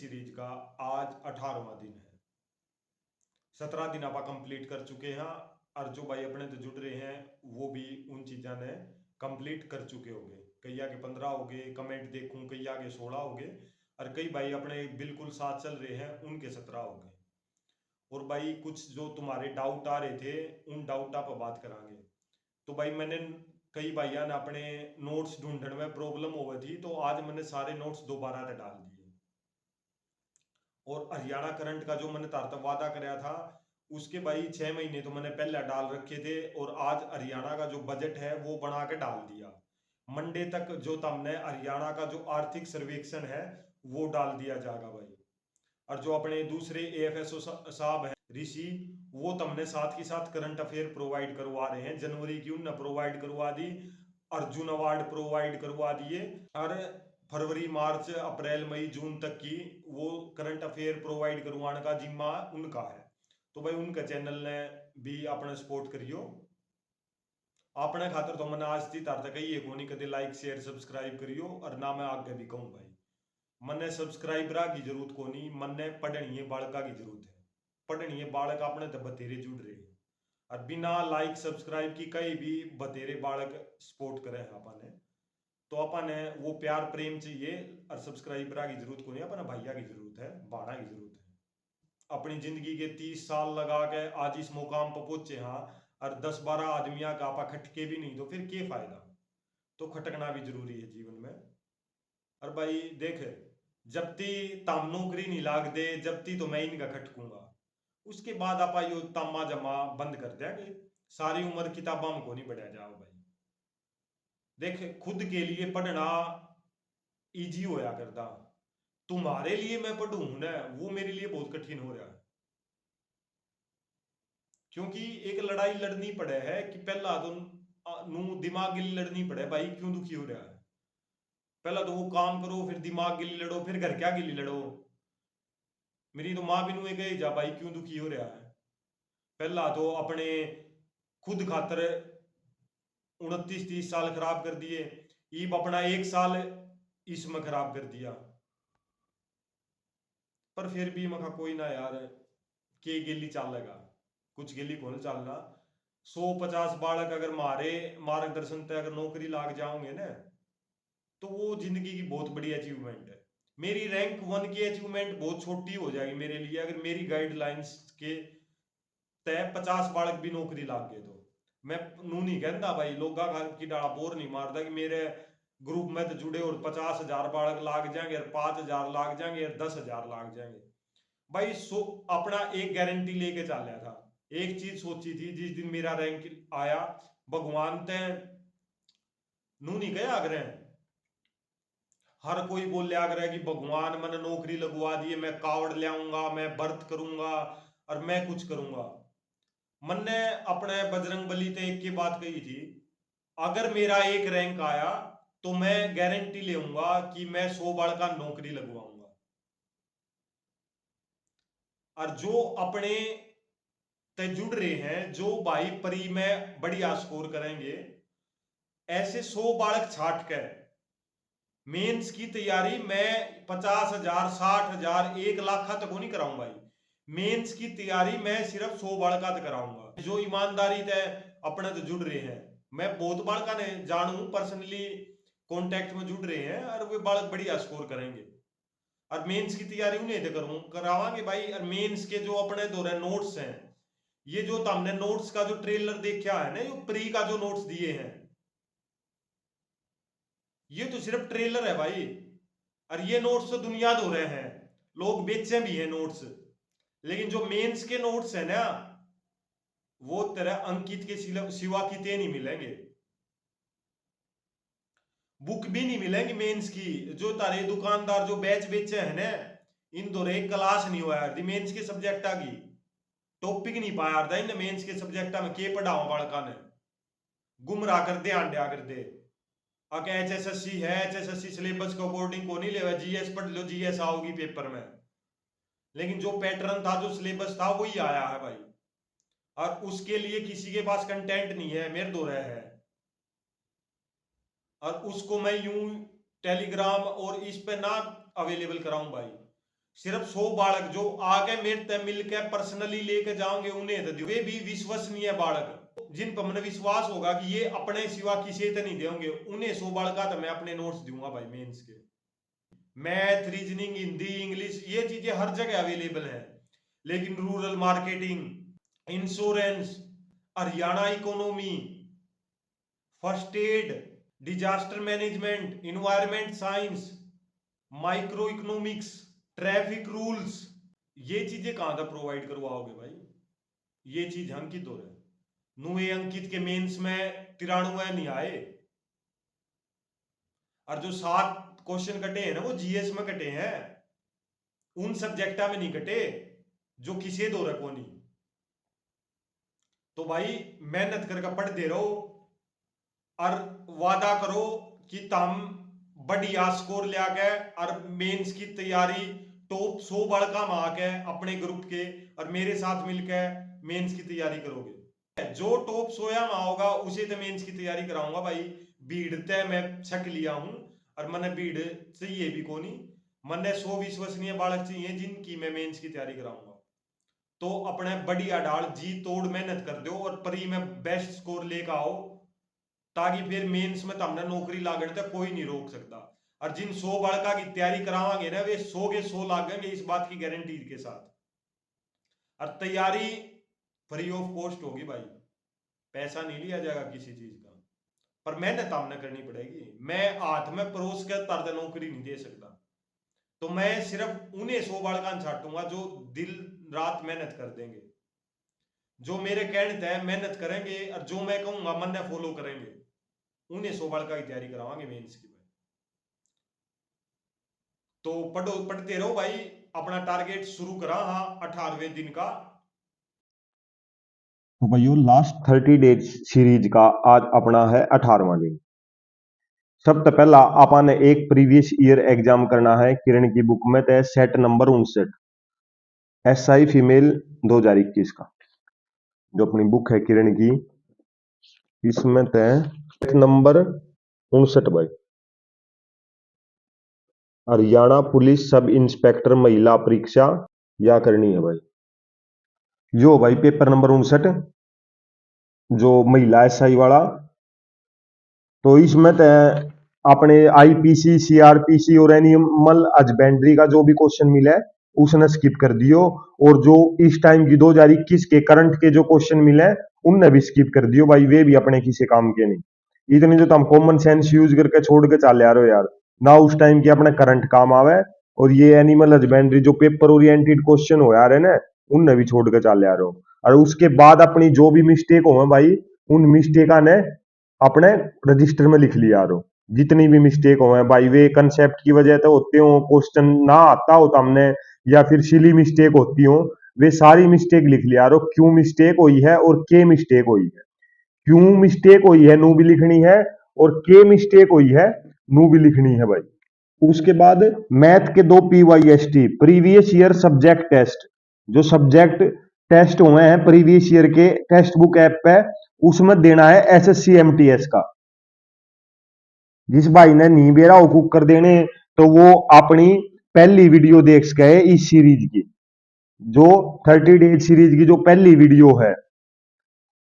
Series का आज 18वां दिन है। 17 दिन आप कंप्लीट कर चुके हैं और जो भाई अपने तो जुड़ रहे हैं वो भी उन चीज़ों ने कंप्लीट कर चुके होंगे। कई आगे 15 हो गए, कमेंट देखूं कई आगे 16 हो गए और कई भाई अपने बिल्कुल साथ चल रहे हैं उनके 17 हो गए। और भाई कुछ जो तुम्हारे डाउट आ रहे थे उन डाउट पर बात करांगे। तो भाई मैंने कई भाइयों ने अपने नोट्स ढूंढने में प्रॉब्लम हो गई थी, तो आज मैंने सारे नोट्स दोबारा से डाल दिए। और हरियाणा करंट का जो मैंने तारतक वादा कराया था उसके भाई 6 महीने तो मैंने पहले डाल रखे थे, और आज हरियाणा का जो बजट है वो बना के डाल दिया। मंडे तक जो हमने हरियाणा का जो आर्थिक सर्वेक्षण है वो डाल दिया जाएगा भाई। और जो अपने दूसरे एएफएसओ साहब हैं ऋषि, वो तुमने साथ के साथ करंट अफेयर प्रोवाइड करवा रहे हैं। जनवरी की उन्होंने प्रोवाइड करवा दी, अर्जुन अवार्ड प्रोवाइड करवा दिए, और फरवरी मार्च अप्रैल मई जून तक की वो करंट अफेयर प्रोवाइड करवाने का जिम्मा उनका है। तो भाई उनका चैनल ने भी अपने सपोर्ट करियो। अपने खातर तो मैंने आज थी तार तक ये कोनी कदे लाइक शेयर सब्सक्राइब करियो, और ना मैं आगे भी कहूँ भाई मन्ने सब्सक्राइबरा की जरूरत को नहीं, मन्ने पढ़नी है बालका की जरूरत है। पढ़नी है बालक अपने तो बतेरे जुड़ रहे हैं, और बिना लाइक सब्सक्राइब की कहीं भी बतेरे बालक सपोर्ट करे अपन। तो अपन ने वो प्यार प्रेम चाहिए, और सब्सक्राइबरा की जरूरत को नहीं, अपन भैया की जरूरत है, बाणा की जरूरत है। अपनी जिंदगी के 30 साल लगा के आज इस मुकाम पर पहुंचे हाँ, और 10-12 आदमिया का आपा खटके भी नहीं तो फिर क्या फायदा। तो खटकना भी जरूरी है जीवन में। और भाई देख, जब ती ताम नौकरी नहीं लाग दे जब ती तो मैं इनका खटकूंगा, उसके बाद आप यो तामा जमा बंद कर देंगे। सारी उम्र किताबा में को नहीं बढ़िया जाओ भाई। देख खुद के लिए पढ़ना इजी होया करता, तुम्हारे लिए मैं पढ़ूं ना वो मेरे लिए बहुत कठिन हो रहा है। क्योंकि एक लड़ाई लड़नी पड़े है कि पहला तो नू दिमाग के लिए लड़नी पड़े भाई क्यों दुखी हो रहा है। पहला तो वो काम करो, फिर दिमाग के लिए लड़ो, फिर घर क्या के लिए लड़ो। मेरी तो माँ भी नू गई जा भाई क्यों दुखी हो रहा है। पहला तो अपने खुद खातर 29-30 साल खराब कर दिए, ईब अपना 1 साल इसमें खराब कर दिया। पर फिर भी मखा कोई ना यार, के गेली चालेगा, कुछ गेली कौन चालना। 150 बालक अगर मारे मार्गदर्शन पे अगर नौकरी लाग जाओगे ना, तो वो जिंदगी की बहुत बड़ी अचीवमेंट है। मेरी रैंक 1 की अचीवमेंट बहुत छोटी हो जाएगी मेरे लिए अगर मेरी गाइडलाइंस के तय 50 बालक भी नौकरी लाग गए। तो मैं नू नहीं कहता भाई लोगा की डाला बोर नहीं मारता कि मेरे ग्रुप में तो जुड़े और 50,000 बालक लाग जाएंगे, और 5,000 लाग जाएंगे, और 10,000 लाग जाएंगे। भाई अपना एक गारंटी लेके चल रहा था, एक चीज सोची थी जिस दिन मेरा रैंक आया, भगवान तय नू नहीं गया आग्रह। हर कोई बोल लिया आग्रह कि भगवान मैंने नौकरी लगवा दी है, मैं कावड़ ले आऊंगा, मैं व्रत करूंगा और मैं कुछ करूंगा। मन ने अपने बजरंग बली ते एक की बात कही थी, अगर मेरा एक रैंक आया तो मैं गारंटी लेऊंगा कि मैं 100 बाल का नौकरी लगवाऊंगा। और जो अपने ते जुड़ रहे हैं जो भाई परी में बढ़िया स्कोर करेंगे, ऐसे 100 बालक छाट कर मेंस की तैयारी मैं 50,000 60,000 1 लाख तक नहीं कराऊं भाई। मेंस की तैयारी मैं सिर्फ 100 बालका तक कराऊंगा। जो ईमानदारी तय अपने तो जुड़ रहे हैं, मैं बहुत बालका ने जानू पर्सनली कांटेक्ट में जुड़ रहे हैं, और वे बालक बढ़िया स्कोर करेंगे। और मेंस की तैयारी उन्हें तो करूं करावांगे भाई। और मेंस के जो अपने दो नोट्स हैं, ये जो हमने नोट्स का जो ट्रेलर देखा है ना, ये प्री का जो नोट्स दिए हैं, ये तो सिर्फ ट्रेलर है भाई। और ये नोट्स तो दुनिया दो रहे हैं, लोग बेचे भी हैं नोट्स, लेकिन जो मेंस के नोट्स है ना वो तेरा अंकित के सिवा किते नहीं मिलेंगे। बुक भी नहीं मिलेंगी मेंस की। जो तारे दुकानदार जो बैच बेचे हैं ना, इन दो एक क्लास नहीं हुआ यार मेंस के सब्जेक्टा की, टॉपिक नहीं पाया था इन मेंस के सब्जेक्टा में के पढ़ाओ बालका ने, गुमराह कर दे आंडिया कर दे। अगर एचएसएससी है, एचएसएससी सिलेबस के अकॉर्डिंग को नहीं लेवा, जीएस पढ़ लो जीएस आओगी पेपर में। लेकिन जो पैटर्न था जो सिलेबस था वही आया है भाई, और उसके लिए किसी के पास कंटेंट नहीं है, मेरे दो रहा है। और उसको मैं यूं टेलीग्राम और इस पे ना अवेलेबल कराऊं भाई, सिर्फ 100 बालक जो आगे मेरे ते मिलके पर्सनली लेके जाओगे उन्हें तो दियो। वे भी विश्वसनीय बालक जिन पर मैंने विश्वास होगा कि ये अपने सिवा किसी से नहीं देंगे, उन्हें 100 बालक तो मैं अपने नोट्स दूंगा भाई मेंस के। मैथ, रीजनिंग, हिंदी, इंग्लिश, ये चीजें हर जगह अवेलेबल है। लेकिन rural marketing, insurance, Haryana economy, first aid, disaster management, environment science, micro economics, traffic rules, ये चीजें कहां तक प्रोवाइड करवाओगे भाई? ये चीज अंकित हो रहा है। नुए अंकित के मेंस में 93 नहीं आए, और जो 7 क्वेश्चन कटे हैं ना वो जीएस में कटे हैं, उन सब्जेक्टा में नहीं कटे जो किसी दो रखो नहीं। तो भाई मेहनत करके पढ़ दे रहो और वादा करो कि तुम बढ़िया स्कोर ले आके और मेंस की तैयारी टॉप 100 बड़का में आके अपने ग्रुप के और मेरे साथ मिलकर मेंस की तैयारी करोगे। जो टॉप 100 में आओगा उसे तो मेंस की तैयारी कराऊंगा भाई। भीड़ तय मैं छक लिया हूं और मैंने भीड़ चाहिए भी कोनी, मैंने 100 विश्वसनीय बालक चाहिए जिनकी मैं मेंस की तैयारी कराऊंगा। तो अपने बढ़िया डाल जी तोड़ मेहनत कर दो और प्री में बेस्ट स्कोर लेकर आओ, ताकि फिर मेंस में तुमने नौकरी लागने तक कोई नहीं रोक सकता। और जिन 100 बालका की तैयारी करावांगे ना वे 100 के 100 लागेंगे, इस बात की गारंटी के साथ। और तैयारी फ्री ऑफ कॉस्ट होगी भाई, पैसा नहीं लिया जाएगा किसी चीज का, पर मेहनत हमने करनी पड़ेगी। मैं हाथ में परोस कर तरद नौकरी नहीं दे सकता, तो मैं सिर्फ उन्हें 100 बालका छाटूंगा जो दिल रात मेहनत कर देंगे, जो मेरे कहने तय मेहनत करेंगे और जो मैं कहूंगा मन फॉलो करेंगे, उन्हें 100 बालका की तैयारी करावांगे मेंस की। तो पढ़ते रहो भाई, अपना टारगेट शुरू करा हाँ 18वें दिन का। तो भाइयों लास्ट 30 डेज सीरीज का आज अपना है 18वां दिन। सबसे पहला अपन ने एक प्रीवियस ईयर एग्जाम करना है किरण की बुक में, तय सेट नंबर 59 एसआई फीमेल 2021 का, जो अपनी बुक है किरण की, इसमें तय सेट नंबर 59 भाई, हरियाणा पुलिस सब इंस्पेक्टर महिला परीक्षा या करनी है भाई। जो भाई पेपर नंबर 59 जो महिला एसआई वाला, तो इसमें अपने आईपीसी, सीआरपीसी और एनिमल हस्बेंड्री का जो भी क्वेश्चन मिला है उसने स्किप कर दियो, और जो इस टाइम की 2021 के करंट के जो क्वेश्चन मिले हैं उनने भी स्किप कर दियो भाई, वे भी अपने किसी काम के नहीं। इतने जो तुम कॉमन सेंस यूज करके छोड़ के चल यार यार, ना उस टाइम के अपने करंट काम आवे, और ये एनिमल हस्बेंड्री जो पेपर ओरिएंटेड क्वेश्चन हो यार है ना, उनने भी छोड़ के चल यार हो। और उसके बाद अपनी जो भी मिस्टेक हो भाई, उन मिस्टेका ने अपने रजिस्टर में लिख लिया रो। जितनी भी मिस्टेक हो भाई वे कंसेप्ट की वजह से होते हो, क्वेश्चन ना आता हो तो हमने, या फिर सिली मिस्टेक होती हो, वे सारी मिस्टेक लिख लिया रो। क्यों मिस्टेक हुई है और के मिस्टेक हुई है, क्यों मिस्टेक हुई है नू भी लिखनी है, और के मिस्टेक हुई है नू भी लिखनी है भाई। उसके बाद मैथ के 2 PYST previous year subject test, जो सब्जेक्ट टेस्ट हुए हैं प्रीवियस ईयर के टेक्स्ट बुक ऐप पे, उसमें देना है SSC MTS का। जिस भाई ने नहीं बेरा हुकूक कर देने, तो वो अपनी पहली वीडियो देख सके इस सीरीज की, जो 30 डेज सीरीज की जो पहली वीडियो है,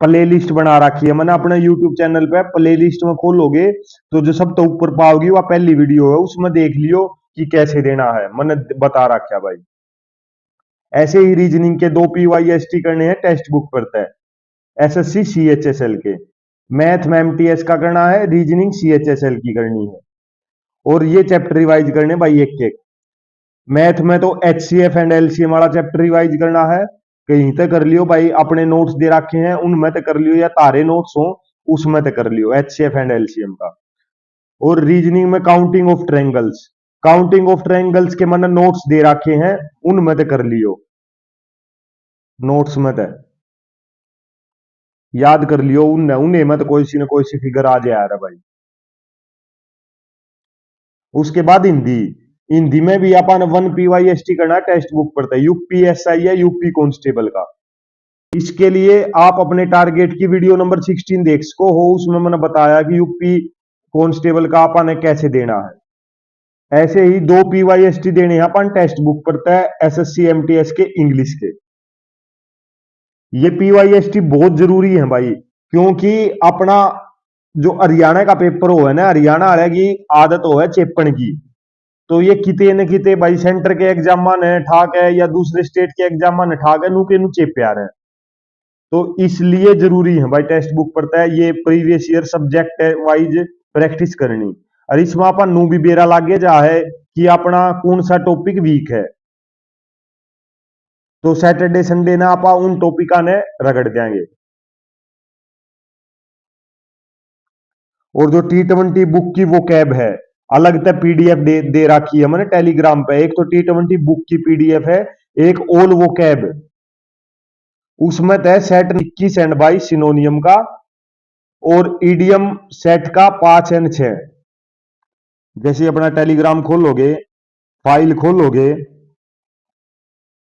प्ले लिस्ट बना रखी है मैंने अपने यूट्यूब चैनल पे। प्ले लिस्ट में खोलोगे तो जो सब तो ऊपर पाओगी वह पहली वीडियो है, उसमें देख लियो कि कैसे देना है, मैंने बता रखा भाई। ऐसे ही रीजनिंग के 2 PYST करने हैं टेक्स्ट बुक पर तय, SSC CHSL के। मैथ में MTS का करना है, रीजनिंग CHSL की करनी है, और ये चैप्टर रिवाइज करने भाई एक एक। मैथ में तो HCF एंड LCM वाला चैप्टर रिवाइज करना है, कहीं तक कर लियो भाई, अपने नोट्स दे रखे हैं उनमें तक कर लियो, या तारे नोट्स हो उसमें तक कर लियो HCF एंड LCM का। और रीजनिंग में counting of triangles, counting of triangles के मैंने नोट्स दे रखे हैं, उनमें तक कर लियो, नोट्स में तक याद कर लियो, उन्हें उन्हें मत कोई सी न कोई सी फिगर आ जाए यार भाई। उसके बाद हिंदी, हिंदी में भी अपन 1 PYST करना टेक्स्ट बुक पर था, UPSI या यूपी कांस्टेबल का। इसके लिए आप अपने टारगेट की वीडियो नंबर 16 देख सको हो, उसमें मैंने बताया कि यूपी कांस्टेबल का अपन ने कैसे देना है। ऐसे ही 2 PYST देने हैं अपन टेक्स्ट बुक पर तय SSC MTS के इंग्लिश के। ये PYST बहुत जरूरी है भाई, क्योंकि अपना जो हरियाणा का पेपर हो है ना, हरियाणा वाले की आदत हो है चेपण की। तो ये किते न किते भाई सेंटर के एग्जाम ने ठाक है या दूसरे स्टेट के एग्जाम ने ठाक है, नु के नु चेप आ रहे हैं। तो इसलिए जरूरी है भाई टेक्स्ट बुक पढ़ता है ये previous year subject wise practice करनी। और इसमें अपन नू भी बेरा लागे जा है कि अपना कौन सा टॉपिक वीक है, तो सैटरडे संडे ना आप उन टॉपिका ने रगड़ देंगे। और जो T20 बुक की वो कैब है, अलग से पीडीएफ दे रखी है मैंने टेलीग्राम पे। एक तो T20 बुक की पीडीएफ है, एक ऑल वो कैब, उसमें तय सेट 21 एंड 22 सिनोनियम का और ईडियम सेट का 5 एंड 6। जैसे अपना टेलीग्राम खोलोगे, फाइल खोलोगे,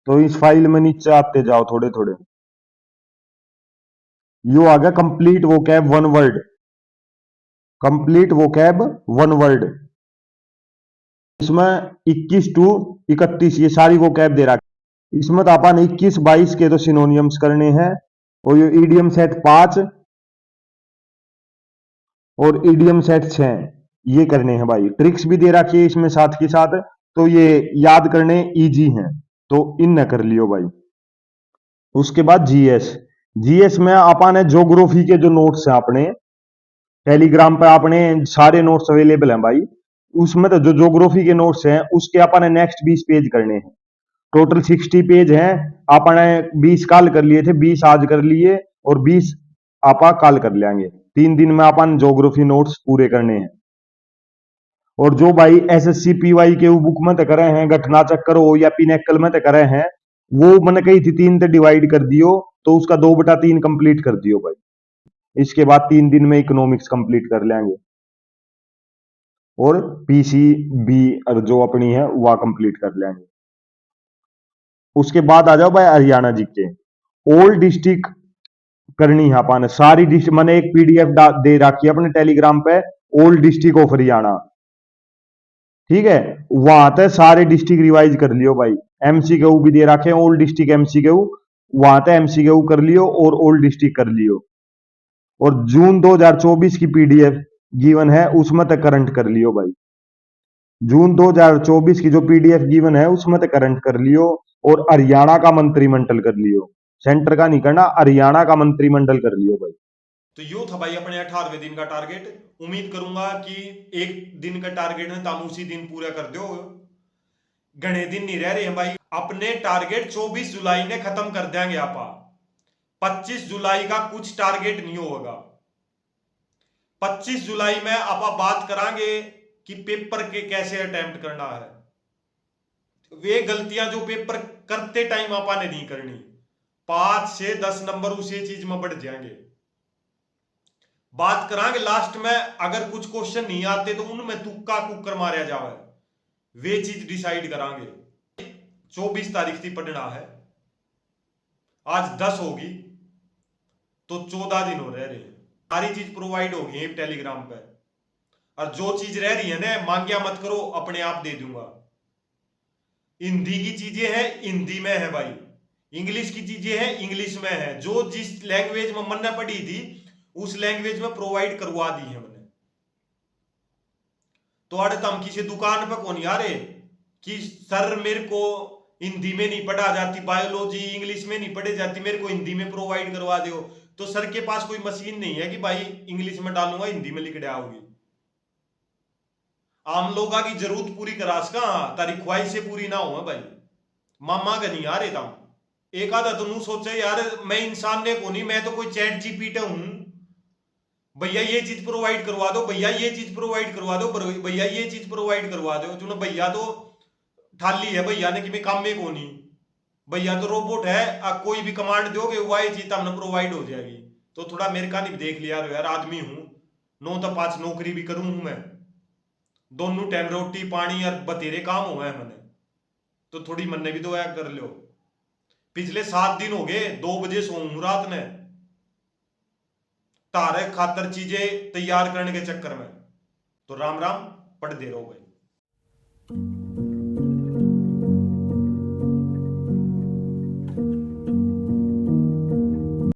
तो इस फाइल में नीचे आते जाओ थोड़े थोड़े, यो आ गया कंप्लीट वो कैब वन वर्ड, कंप्लीट वो कैब वन वर्ड। इसमें 21 टू 31 ये सारी वो कैब दे रखी। इसमें तो अपन 21 22 के तो सिनोनियम्स करने हैं, और ये ईडियम सेट 5 और ईडियम सेट 6 ये करने हैं भाई। ट्रिक्स भी दे रखी है इसमें साथ के साथ, तो ये याद करने इजी हैं, तो इन न कर लियो भाई। उसके बाद जीएस, जीएस में अपन ने ज्योग्राफी के जो नोट्स हैं अपने टेलीग्राम पे, अपने सारे नोट्स अवेलेबल हैं भाई। उसमें तो जो ज्योग्राफी के नोट्स हैं उसके अपन ने नेक्स्ट 20 पेज करने हैं। टोटल 60 पेज हैं, आपने 20 काल कर लिए थे, 20 आज कर लिए और 20 आपा काल कर लेंगे। 3 दिन में अपन ज्योग्राफी नोट्स पूरे करने हैं। और जो भाई एसएससी पीवाई के बुक में तो करे हैं, घटना चक्कर हो या पिनेकल में तो करे हैं, वो मैंने कही थी 3 से डिवाइड कर दियो, तो उसका 2/3 कंप्लीट कर दियो भाई। इसके बाद 3 दिन में इकोनॉमिक्स कंप्लीट कर लेंगे और पीसीबी जो अपनी है वह कंप्लीट कर लेंगे। उसके बाद आ जाओ भाई हरियाणा जी के ओल्ड डिस्ट्रिक्ट करनी है अपन सारी डिस्ट्रिक्ट। मैंने एक पीडीएफ दे रखी है अपने टेलीग्राम पे, ओल्ड डिस्ट्रिक्ट ऑफ हरियाणा, ठीक है। वहां तक सारे डिस्ट्रिक्ट रिवाइज कर लियो भाई। एमसीक्यू भी दे रखे हैं, ओल्ड डिस्ट्रिक्ट एमसीक्यू, वहां तक एमसीक्यू कर लियो और ओल्ड डिस्ट्रिक्ट कर लियो। और जून 2024 की पीडीएफ गिवन है उसमें तक करंट कर लियो भाई। जून 2024 की जो पीडीएफ गिवन है उसमें तक करंट कर लियो। और हरियाणा का मंत्रिमंडल कर लियो, सेंटर का नहीं करना, हरियाणा का मंत्रिमंडल कर लियो भाई। तो यो था भाई अपने 18वें दिन का टारगेट। उम्मीद करूंगा कि एक दिन का टारगेट है ताम उसी दिन पूरा कर दो। घने दिन नहीं रह रहे हैं भाई, अपने टारगेट 24 जुलाई ने खत्म कर देंगे। आप 25 जुलाई का कुछ टारगेट नहीं होगा। 25 जुलाई में आप बात करांगे कि पेपर के कैसे अटेम्प्ट करना है। वे गलतियां जो पेपर करते टाइम आपा ने नहीं करनी, 5 से 10 नंबर उसी चीज में बढ़ जाएंगे। बात करांगे लास्ट में, अगर कुछ क्वेश्चन नहीं आते तो उनमें तुक्का कुकर मारा जावे, वे चीज डिसाइड करांगे। 24 तारीख थी पढ़ना है, आज 10 होगी, तो 14 दिन हो रहे हैं। सारी चीज प्रोवाइड होगी टेलीग्राम पे। और जो चीज रह रही है ना, मांगिया मत करो, अपने आप दे दूंगा। हिंदी की चीजें हैं हिंदी में है भाई, इंग्लिश की चीजें हैं इंग्लिश में है। जो जिस लैंग्वेज में मन पड़ी थी उस लैंग्वेज में प्रोवाइड करवा दी है मैंने। तो अरे तम किसी दुकान पे कौन यार कि सर मेरे को हिंदी में नहीं पढ़ा जाती, बायोलॉजी इंग्लिश में नहीं पढ़ी जाती, मेरे को हिंदी में प्रोवाइड करवा दो। तो सर के पास कोई मशीन नहीं है कि भाई इंग्लिश में डालूंगा हिंदी में लिख डाओगी। आम लोगों की जरूरत पूरी करास का, तारी ख्वाहिश से पूरी ना हो भाई। मामा का नहीं यार एकदम। एक आधा तो नू सोचे यार मैं इंसान ने को नहीं, मैं तो कोई चैट जीपीटी हूं, भैया ये चीज प्रोवाइड करवा दो, भैया ये चीज प्रोवाइड करवा दो, भैया ये चीज प्रोवाइड करवा दो। जो भैया तो ठाली है, भैया ने कि मैं काम में को नहीं, भैया तो रोबोट है, कोई भी कमांड दोगे वही चीज हमने प्रोवाइड हो जाएगी। तो थोड़ा मेरे का नहीं देख लिया यार, आदमी हूं 9 तो 5 नौकरी भी करूं हूं मैं, दोनों टाइम रोटी पानी और बतेरे काम हुआ है मैंने, तो थोड़ी मन ने भी दुआ कर लो। पिछले 7 दिन हो गए 2 बजे सोऊं रात ने, तारे खातर चीजें तैयार करने के चक्कर में। तो राम राम, पढ़ दे रहो भाई।